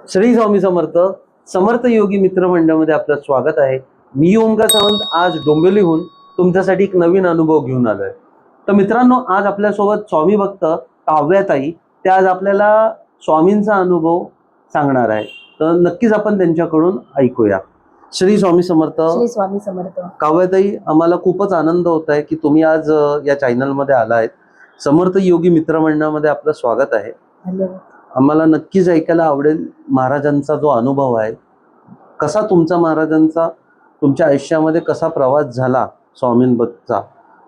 श्री स्वामी समर्थ. समर्थ योगी मित्र मंडळामध्ये आपलं स्वागत आहे. मी ओमकार सावंत आज डोंबिवलीहून तुमच्यासाठी एक नवीन अनुभव घेऊन आलोय. तर मित्रांनो, आज आपल्यासोबत स्वामी भक्त काव्याताई त्या आज आपल्याला स्वामींचा अनुभव सांगणार आहे. तर नक्कीच आपण त्यांच्याकडून ऐकूया. श्री स्वामी समर्थ. श्री स्वामी समर्थ. काव्याताई, आम्हाला खूपच आनंद होत आहे की तुम्ही आज या चॅनलमध्ये आला आहेत. समर्थ योगी मित्र मंडळामध्ये आपलं स्वागत आहे. धन्यवाद. आम्हाला नक्कीच ऐकायला आवडेल महाराजांचा जो अनुभव आहे, कसा तुमचा महाराजांचा तुमच्या आयुष्यामध्ये कसा प्रवास झाला स्वामींबद्दलचा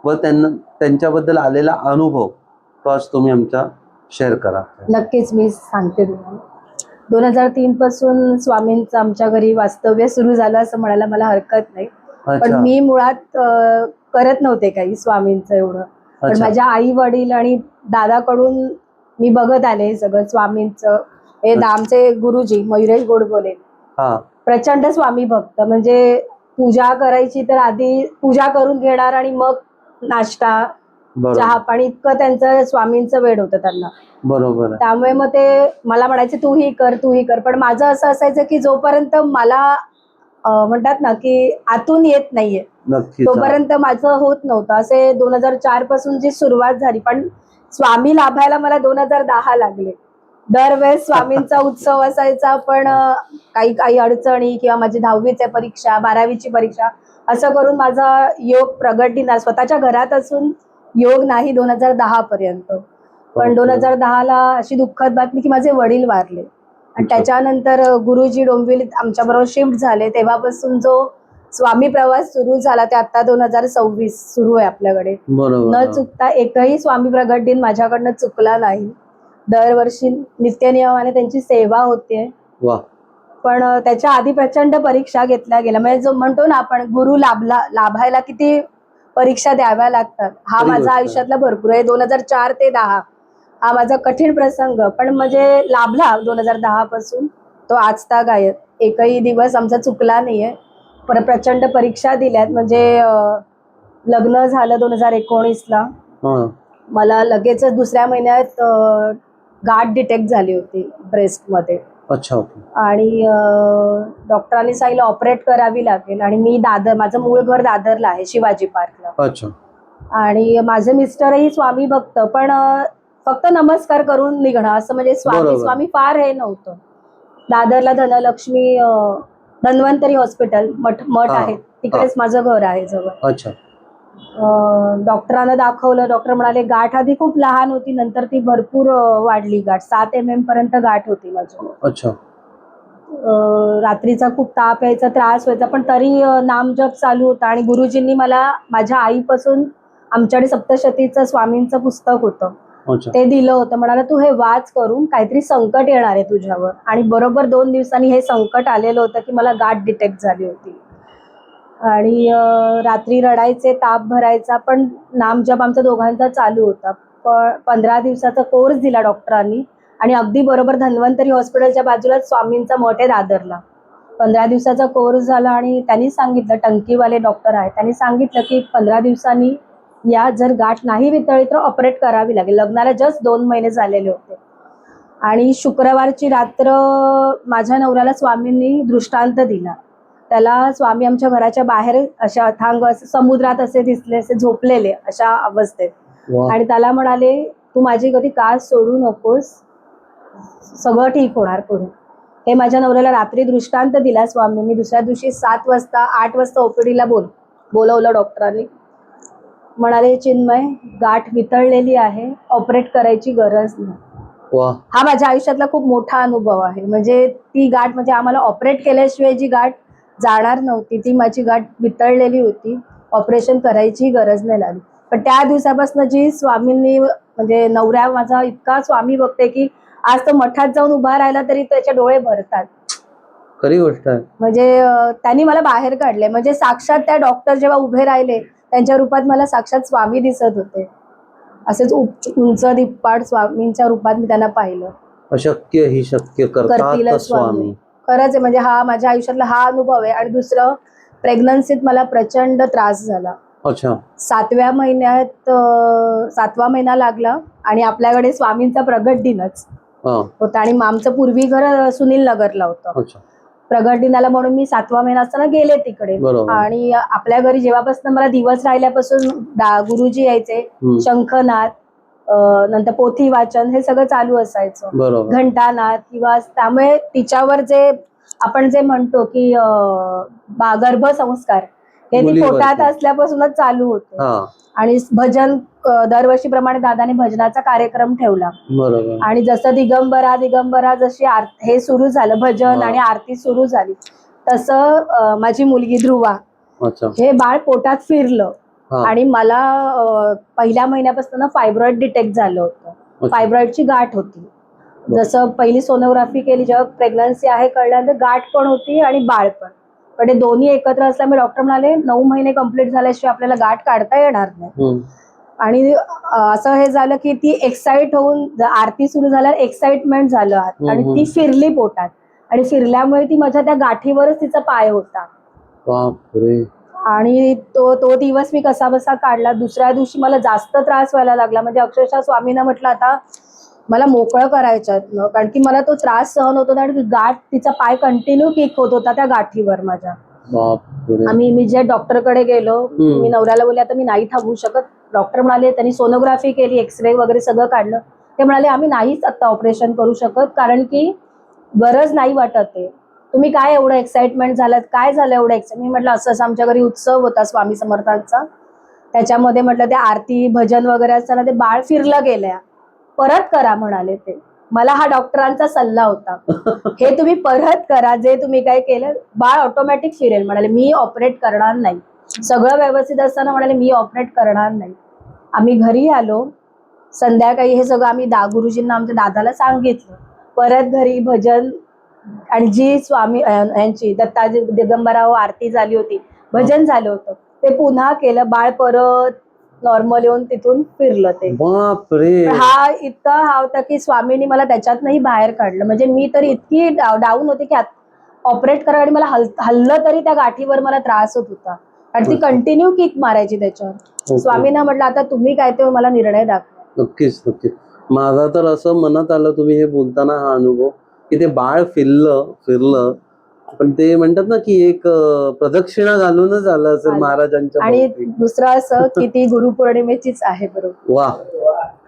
व त्यांच्याबद्दल आलेला अनुभव तो आज तुम्ही आमच्या शेअर करा. नक्कीच मी सांगते तुम्हाला. 2003 पासून स्वामींचं आमच्या घरी वास्तव्य सुरू झालं असं म्हणायला मला हरकत नाही. पण मी मुळात करत नव्हते काही स्वामींचं एवढं. पण माझ्या आई वडील आणि दादाकडून मी बघत आले हे सगळं स्वामींचं. हे आमचे गुरुजी मयुरेश गोडबोले प्रचंड स्वामी भक्त. म्हणजे पूजा करायची तर आधी पूजा करून घेणार आणि मग नाश्ता चहा पाणी, इतकं त्यांचं स्वामींचं वेळ होतं त्यांना. बरोबर. त्यामुळे मग ते मला म्हणायचे तू ही कर. पण माझं असं असायचं की जोपर्यंत मला म्हणतात ना की आतून येत नाहीये तोपर्यंत माझं होत नव्हतं. असे 2004 पासून जी सुरुवात झाली, पण स्वामी लाभायला मला 2010 लागले. दरवेळेस स्वामींचा उत्सव असायचा, पण काही अडचणी किंवा माझी 10वीची परीक्षा 12वीची परीक्षा असं करून माझा योग प्रगतीना स्वतःच्या घरात असून योग नाही 2010 पर्यंत. पण 2010ला अशी दुःखद बातमी की माझे वडील वारले आणि त्याच्यानंतर गुरुजी डोंबिवलीत आमच्या बरोबर शिफ्ट झाले. तेव्हापासून जो स्वामी प्रवास सुरू झाला ते आता 2026 सुरू आहे आपल्याकडे. न चुकता एकही स्वामी प्रगट दिन माझ्याकडनं चुकला नाही. दरवर्षी नित्यनियमाने त्यांची सेवा होते. पण त्याच्या आधी प्रचंड परीक्षा घेतल्या गेल्या. म्हणजे जो म्हणतो ना आपण गुरु लाभायला किती परीक्षा द्याव्या लागतात, हा माझा आयुष्यातला भरपूर आहे. 2004 ते 10 हा माझा कठीण प्रसंग, पण म्हणजे लाभला 2010 पासून तो आज ताग आहे. एकही दिवस आमचा चुकला नाहीये. प्रचंड परीक्षा दिल्यात. म्हणजे लग्न झालं 2019ला. मला लगेच दुसऱ्या महिन्यात गाठ डिटेक्ट झाली होती ब्रेस्ट मध्ये. अच्छा. आणि डॉक्टरांनी सांगितलं ऑपरेट करावी लागेल. आणि मी माझं मूळ घर दादरला आहे, शिवाजी पार्कला. अच्छा. आणि माझे मिस्टरही स्वामी भक्त, पण फक्त नमस्कार करून निघणं असं. म्हणजे स्वामी फार हे नव्हतं. दादरला धनलक्ष्मी धन्वंतरी हॉस्पिटल मठ आहे, तिकडेच माझं घर आहे जवळ. अच्छा. डॉक्टरांना दाखवलं. डॉक्टर म्हणाले गाठ आधी खूप लहान होती, नंतर ती भरपूर वाढली. गाठ 7 mm पर्यंत गाठ होती माझी. अच्छा. रात्रीचा खूप ताप यायचा, त्रास व्हायचा, पण तरी नामजप चालू होता. आणि गुरुजींनी मला माझ्या आईपासून आमच्याकडे सप्तशतीचं स्वामींचं पुस्तक होतं ते दिलं होतं. म्हणाला तू हे वाच करून, काहीतरी संकट येणार आहे तुझ्यावर. आणि बरोबर 2 दिवसांनी हे संकट आलेलं होतं की मला गाठ डिटेक्ट झाली होती. आणि रात्री रडायचे, ताप भरायचा, पण नामजप आमचा दोघांचा चालू होता. 15 दिवसाचा कोर्स दिला डॉक्टरांनी. आणि अगदी बरोबर धन्वंतरी हॉस्पिटलच्या बाजूलाच स्वामींचा मठ आहे दादरला. 15 दिवसाचा कोर्स झाला आणि त्यांनी सांगितलं, टंकीवाले डॉक्टर आहेत, त्यांनी सांगितलं की 15 दिवसांनी या, जर गाठ नाही वितळली तर ऑपरेट करावी लागेल. लग्नाला जस्ट 2 महिने झालेले होते. आणि शुक्रवारची रात्र माझ्या नवऱ्याला स्वामींनी दृष्टांत दिला. त्याला स्वामी आमच्या घराच्या बाहेर अशा अथांग समुद्रात असे दिसले, असे झोपलेले अशा अवस्थेत. आणि त्याला म्हणाले तू माझी कधी कास सोडू नकोस, सगळं ठीक होणार पुढे. हे माझ्या नवऱ्याला रात्री दृष्टांत दिला स्वामींनी. दुसऱ्या दिवशी 7 वाजता 8 वाजता ओपीडीला बोलवलं डॉक्टरांनी. म्हणाले चिन्मय, गाठ वितळलेली आहे, ऑपरेट करायची गरज नाही. हा माझ्या आयुष्यातला खूप मोठा अनुभव आहे. म्हणजे ती गाठ, म्हणजे आम्हाला ऑपरेट केल्याशिवाय जी गाठ जाणार नव्हती, ती माझी गाठ वितळलेली होती. ऑपरेशन करायची गरज नाही लागली. पण त्या दिवसापासून जी स्वामींनी, म्हणजे नवरा माझा इतका स्वामी बघते की आज तो मठात जाऊन उभा राहिला तरी त्याचे डोळे भरतात. खरी गोष्ट आहे. म्हणजे त्यांनी मला बाहेर काढले. म्हणजे साक्षात त्या डॉक्टर जेव्हा उभे राहिले त्यांच्या रूपात मला साक्षात स्वामी दिसत होते. असेच उंच दिप्पाड स्वामींच्या रूपात मी त्यांना पाहिलं. अशक्य ही शक्य करतात स्वामी. खरंच आहे. म्हणजे हा माझ्या आयुष्यातला हा अनुभव आहे. आणि दुसरं, प्रेग्नन्सीत मला प्रचंड त्रास झाला. अच्छा. 7व्या महिन्यात 7वा महिना लागला आणि आपल्याकडे स्वामींचा प्रगट दिनच. होता आणि आमचं पूर्वी घर सुनील नगरला होतं. अच्छा. प्रगट दिनाला म्हणून मी 7वा महिना असताना गेले तिकडे. बरोबर. आणि आपल्या घरी जेव्हापासून मला दिवस राहिल्यापासून गुरुजी यायचे, शंखनाद, नंतर पोथी वाचन हे सगळं चालू असायचं, बरोबर. घंटानाद किंवा त्यामुळे तिच्यावर जे आपण जे म्हणतो की गर्भसंस्कार हे ती पोटात असल्यापासूनच चालू होते. आणि भजन दरवर्षीप्रमाणे दादाने भजनाचा कार्यक्रम ठेवला. बरोबर. आणि जसं दिगंबरा जशी हे सुरू झालं भजन आणि आरती सुरू झाली, तसं माझी मुलगी ध्रुवा हे बाळ पोटात फिरलं आणि मला पहिल्या महिन्यापासून फायब्रॉइड डिटेक्ट झालं होतं. फायब्रॉइडची गाठ होती. जसं पहिली सोनोग्राफी केली जेव्हा प्रेग्नन्सी आहे कळल्यानंतर गाठ पण होती आणि बाळ पण. पण हे दोन्ही एकत्र असल्यामुळे डॉक्टर म्हणाले 9 महिने कंप्लीट झाल्याशिवाय आपल्याला गाठ काढता येणार नाही. आणि असं हे झालं की ती एक्साइट होऊन आरती सुरू झाल्यावर एक्साइटमेंट झालं आणि ती फिरली पोटात आणि फिरल्यामुळे ती माझ्या त्या गाठीवरच तिचा पाय होता. आणि तो दिवस मी कसा बसा काढला. दुसऱ्या दिवशी मला जास्त त्रास व्हायला लागला, म्हणजे अक्षरशः स्वामींना म्हटलं आता मला मोकळं करायचं, कारण की मला तो त्रास सहन होत होता आणि गाठ तिचा पाय कंटिन्यू किक होत होता त्या गाठीवर माझ्या. मी जे डॉक्टरकडे गेलो, मी नवऱ्याला बोलले आता मी नाही थांबू शकत. डॉक्टर म्हणाले, त्यांनी सोनोग्राफी केली, एक्सरे वगैरे सगळं काढलं. ते म्हणाले आम्ही नाहीच आता ऑपरेशन करू शकत, कारण की गरज नाही वाटत आहे. तुम्ही काय एवढं एक्साइटमेंट झालं, काय झालं एवढं एक्साइटमेंट? मी म्हटलं असं आमच्या घरी उत्सव होता स्वामी समर्थांचा, त्याच्यामध्ये म्हटलं ते आरती भजन वगैरे असताना ते बाळ फिरलं गेलंय, परत करा म्हणाले ते. मला हा डॉक्टरांचा सल्ला होता, हे तुम्ही परत करा, जे तुम्ही काय केलं बाळ ऑटोमॅटिक फिरेल म्हणाले. मी ऑपरेट करणार नाही, सगळं व्यवस्थित असताना म्हणाले मी ऑपरेट करणार नाही. आम्ही घरी आलो संध्याकाळी, हे सगळं आम्ही गुरुजींना आमच्या दादाला सांगितलं. परत घरी भजन आणि जी स्वामी यांची दत्ताजी दिगंबराव आरती झाली होती, भजन झालं होतं, ते पुन्हा केलं. बाळ परत नॉर्मल येऊन तिथून फिरलं. ते हा इतका होता की स्वामींनी मला त्याच्यातनंही बाहेर काढलं. म्हणजे मी तर इतकी डाऊन होते की ऑपरेट करा आणि मला हल्लं तरी त्या गाठीवर मला त्रास होत होता आणि ती कंटिन्यू किक मारायची त्याच्यावर. स्वामींना म्हटलं आता तुम्ही काय ते मला निर्णय दाखवा. नक्कीच. माझा तर असं मनात आलं तुम्ही हे बोलताना हा अनुभव की ते बाळ फिरलं पण ते म्हणतात ना की एक प्रदक्षिणा घालूनच आलं असेल महाराजांच्या. आणि दुसरं असं की ती गुरुपौर्णिमेचीच आहे. बरोबर. वा,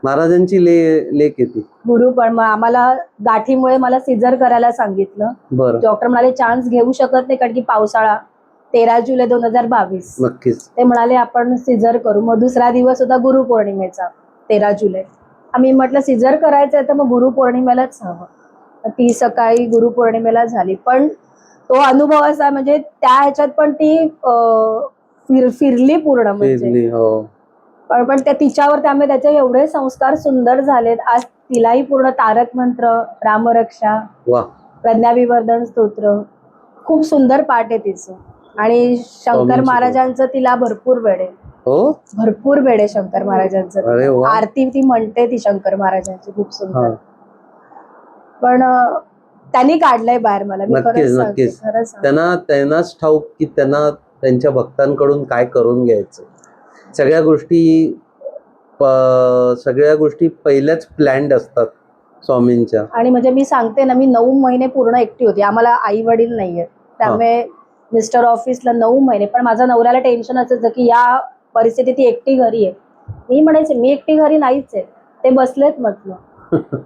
महाराजांची लेक येते गुरुपौर्णिमा. आम्हाला गाठीमुळे मला सिझर करायला सांगितलं. डॉक्टर म्हणाले चान्स घेऊ शकत नाही, कारण की पावसाळा. 13 जुलै 2022. नक्कीच ते म्हणाले आपण सिझर करू. मग दुसरा दिवस होता गुरुपौर्णिमेचा 13 जुलै. आम्ही म्हटलं सिझर करायचंय तर मग गुरुपौर्णिमेलाच हवं. ती सकाळी गुरुपौर्णिमेला झाली. पण तो अनुभव असा, म्हणजे त्या ह्याच्यात पण ती फिरली पूर्ण. म्हणजे पण त्या तिच्यावर त्यामुळे त्याचे एवढे संस्कार सुंदर झालेत. आज तिलाही पूर्ण तारक मंत्र, रामरक्षा, प्रज्ञाविवर्धन स्तोत्र खूप सुंदर पाठ आहे तिचं. आणि शंकर महाराजांचं तिला भरपूर वेळ आहे. भरपूर वेळ आहे शंकर महाराजांचं. आरती ती म्हणते ती शंकर महाराजांची खूप सुंदर. पण त्यांनी काढलंय बाहेर मला. नक्कीच. त्यांनाच ठाऊक की त्यांना त्यांच्या भक्तांकडून काय करून घ्यायचं. सगळ्या गोष्टी पहिल्याच प्लॅन्ड असतात स्वामींच्या. आणि म्हणजे मी सांगते ना, मी 9 महिने पूर्ण एकटी होती. आम्हाला आई वडील नाहीये, त्यामुळे मिस्टर ऑफिसला 9 महिने. पण माझ्या नवऱ्याला टेन्शन असायचं की या परिस्थितीत ती एकटी घरी आहे. मी म्हणायचे मी एकटी घरी नाहीच आहे, ते बसलेत म्हटलं.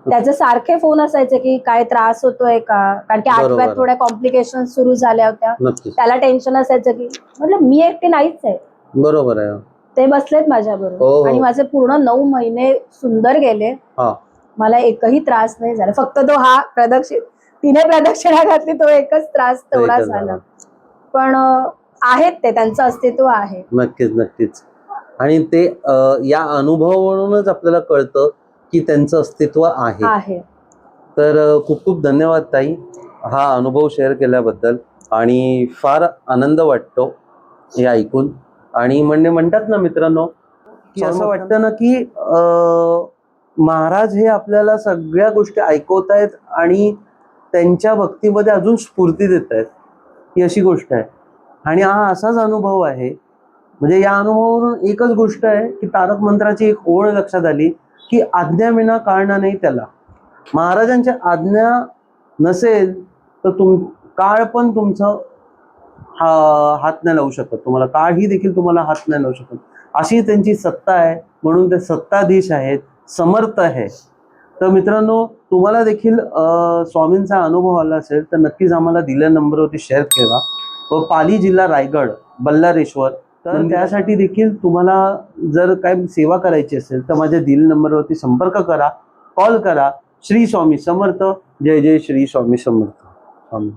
त्याचे सारखे फोन असायचे की काय त्रास होतोय का, कारण की 8व्यात थोड्या कॉम्प्लिकेशन सुरू झाल्या होत्या. त्याला टेन्शन असायचं की म्हटलं मी एकटी नाहीच आहे. बरोबर आहे. ते बसलेत माझ्या बरोबर. आणि माझे पूर्ण 9 महिने सुंदर गेले. मला एकही त्रास नाही झाला. फक्त तो तिने प्रदक्षिणा घातली तो एकच त्रास तेवढा झाला. पण आहेत ते, त्यांचं अस्तित्व आहे. नक्कीच. आणि ते या अनुभवावरूनच आपल्याला कळतं की त्यांचं अस्तित्व आहे. तर खूप खूप धन्यवाद ताई, हा अनुभव शेअर केल्याबद्दल. आणि फार आनंद वाटतो हे ऐकून. आणि म्हणतात ना मित्रांनो की असं वाटतं ना की महाराज हे आपल्याला सगळ्या गोष्टी ऐकवतायत आणि त्यांच्या भक्तीमध्ये अजून स्फूर्ती देत आहेत, ही अशी गोष्ट आहे. आणि हा असाच अनुभव आहे. म्हणजे या अनुभवावरून एकच गोष्ट आहे की तारक मंत्राची एक ओळ लक्षात आली की आज्ञा विना काळना नाही त्याला. महाराजांच्या आज्ञा नसेल तर काळ पण तुमचं हात नाही लावू शकत, तुम्हाला काळही देखील तुम्हाला हात नाही लावू शकत, अशी त्यांची सत्ता आहे. म्हणून ते सत्ताधीश आहेत, समर्थ आहे. तर मित्रांनो, तुम्हाला देखील स्वामींचा अनुभव आला असेल तर नक्कीच आम्हाला दिलेल्या नंबरवरती शेअर करा. व पाली जिल्हा रायगड, बल्लारेश्वर. तर त्यासाठी देखील तुम्हाला जर काही सेवा करायची असेल तर माझ्या दिलेल्या नंबरवरती संपर्क करा, कॉल करा. श्री स्वामी समर्थ. जय जय श्री स्वामी समर्थ. स्वामी.